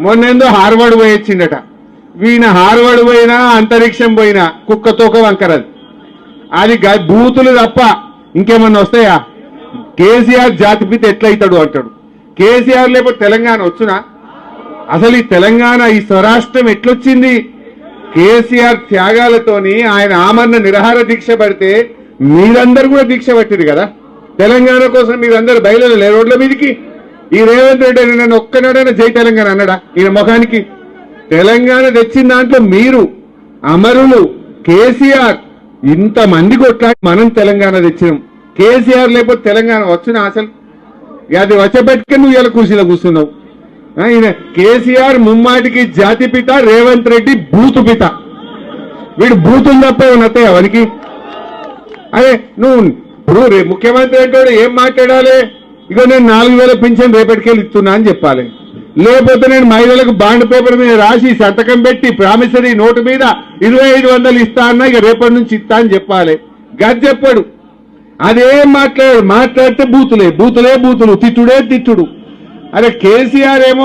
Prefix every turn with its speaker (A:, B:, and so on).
A: మొన్నేందో Harvard పోయొచ్చిండట. వీణ Harvard పోయినా అంతరిక్షం పోయినా కుక్కతోక వంకరది. అది బూతులు తప్ప ఇంకేమన్నా వస్తాయా? కేసీఆర్ జాతిపిత ఎట్లయితాడు అంటాడు. కేసీఆర్ లేకపోతే తెలంగాణ వచ్చునా? అసలు ఈ తెలంగాణ ఈ స్వరాష్ట్రం ఎట్లొచ్చింది? కేసీఆర్ త్యాగాలతోని ఆయన ఆమరణ నిరాహార దీక్ష పడితే మీరందరూ కూడా దీక్ష పట్టిరు కదా. తెలంగాణ కోసం మీరందరూ బయలుదేరలే రోడ్ల మీదకి. ఈ రేవంత్ రెడ్డి నన్ను ఒక్కనాడైనా జై తెలంగాణ అన్నాడా? ఈయన ముఖానికి తెలంగాణ తెచ్చిన దాంట్లో మీరు అమరులు కేసీఆర్ ఇంతమంది కొట్లాడి మనం తెలంగాణ తెచ్చినాం. కేసీఆర్ లేకపోతే తెలంగాణ వచ్చునా? అసలు అది వచ్చబెట్టుకుని నువ్వు ఇలా కుర్చీలో కూర్చున్నావు. ఈయన కేసీఆర్ ముమ్మాటికి జాతిపిత, రేవంత్ రెడ్డి బూతు పిత. వీడు బూతులు తప్ప ఉన్నతాయి అవనికి. అదే నువ్వు ఇప్పుడు ముఖ్యమంత్రి అంటే ఏం మాట్లాడాలి? ఇగో నేను 4000 పింఛన్ రేపటికెళ్ళి ఇస్తున్నా అని చెప్పాలి. లేకపోతే నేను మహిళలకు బాండ్ పేపర్ మీద రాసి సంతకం పెట్టి ప్రామిసరీ నోటు మీద 2500 ఇస్తా అన్నా ఇక రేపటి నుంచి ఇస్తా అని చెప్పాలి. గది చెప్పాడు. అదేం మాట్లాడితే బూతులే బూతులు, తిట్టుడే తిట్టుడు. అరే కేసీఆర్ ఏమో